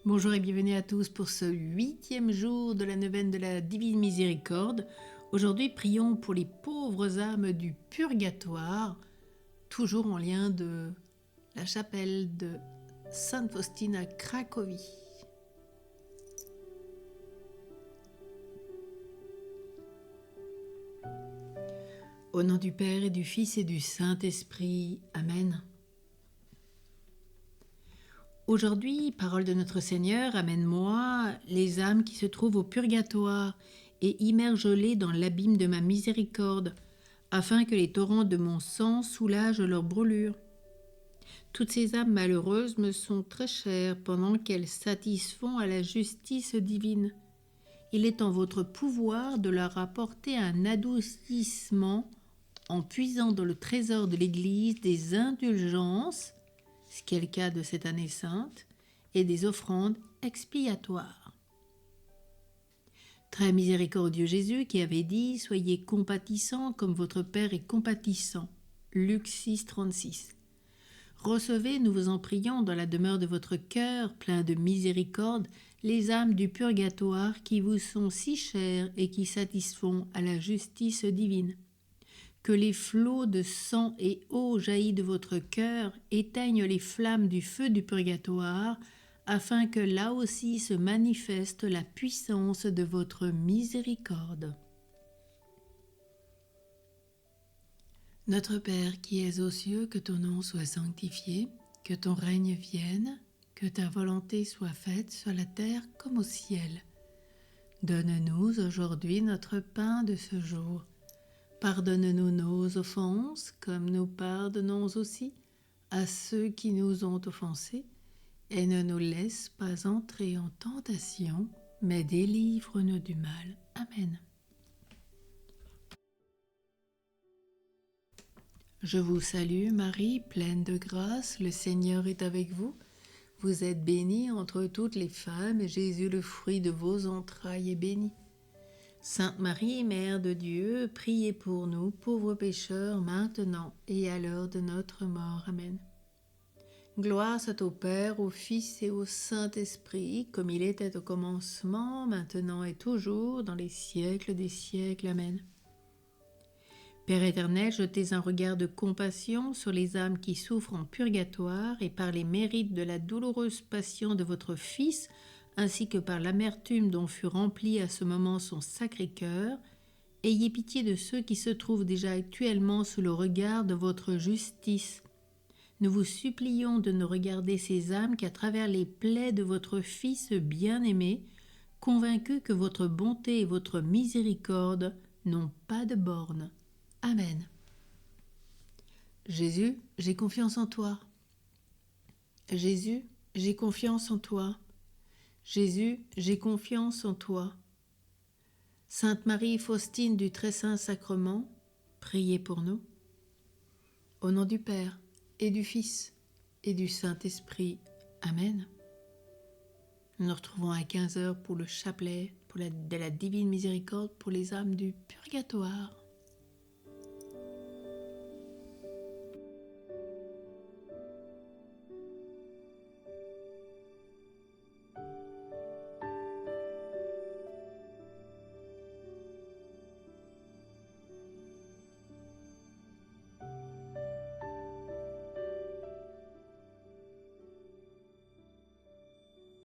Bonjour et bienvenue à tous pour ce 8e jour de la neuvaine de la Divine Miséricorde. Aujourd'hui, prions pour les pauvres âmes du purgatoire, toujours en lien de la chapelle de Sainte Faustine à Cracovie. Au nom du Père et du Fils et du Saint-Esprit. Amen. Aujourd'hui, parole de notre Seigneur, amène-moi les âmes qui se trouvent au purgatoire et immerge-les dans l'abîme de ma miséricorde, afin que les torrents de mon sang soulagent leurs brûlures. Toutes ces âmes malheureuses me sont très chères pendant qu'elles satisfont à la justice divine. Il est en votre pouvoir de leur apporter un adoucissement en puisant dans le trésor de l'Église des indulgences, ce qui est le cas de cette année sainte, et des offrandes expiatoires. Très miséricordieux Jésus qui avait dit « Soyez compatissants comme votre Père est compatissant » Luc 6, 36. Recevez, nous vous en prions, dans la demeure de votre cœur, plein de miséricorde, les âmes du purgatoire qui vous sont si chères et qui satisfont à la justice divine. Que les flots de sang et eau jaillis de votre cœur éteignent les flammes du feu du purgatoire, afin que là aussi se manifeste la puissance de votre miséricorde. Notre Père qui es aux cieux, que ton nom soit sanctifié, que ton règne vienne, que ta volonté soit faite sur la terre comme au ciel. Donne-nous aujourd'hui notre pain de ce jour. Pardonne-nous nos offenses, comme nous pardonnons aussi à ceux qui nous ont offensés, et ne nous laisse pas entrer en tentation, mais délivre-nous du mal. Amen. Je vous salue Marie, pleine de grâce, le Seigneur est avec vous. Vous êtes bénie entre toutes les femmes, et Jésus, le fruit de vos entrailles, est béni. Sainte Marie, Mère de Dieu, priez pour nous, pauvres pécheurs, maintenant et à l'heure de notre mort. Amen. Gloire soit au Père, au Fils et au Saint-Esprit, comme il était au commencement, maintenant et toujours, dans les siècles des siècles. Amen. Père éternel, jetez un regard de compassion sur les âmes qui souffrent en purgatoire et par les mérites de la douloureuse passion de votre Fils, ainsi que par l'amertume dont fut rempli à ce moment son sacré cœur, ayez pitié de ceux qui se trouvent déjà actuellement sous le regard de votre justice. Nous vous supplions de ne regarder ces âmes qu'à travers les plaies de votre Fils bien-aimé, convaincus que votre bonté et votre miséricorde n'ont pas de bornes. Amen. Jésus, j'ai confiance en toi. Jésus, j'ai confiance en toi. Jésus, j'ai confiance en toi. Sainte Marie Faustine du Très Saint Sacrement, priez pour nous. Au nom du Père, et du Fils, et du Saint-Esprit. Amen. Nous nous retrouvons à 15h pour le chapelet de la Divine Miséricorde pour les âmes du purgatoire.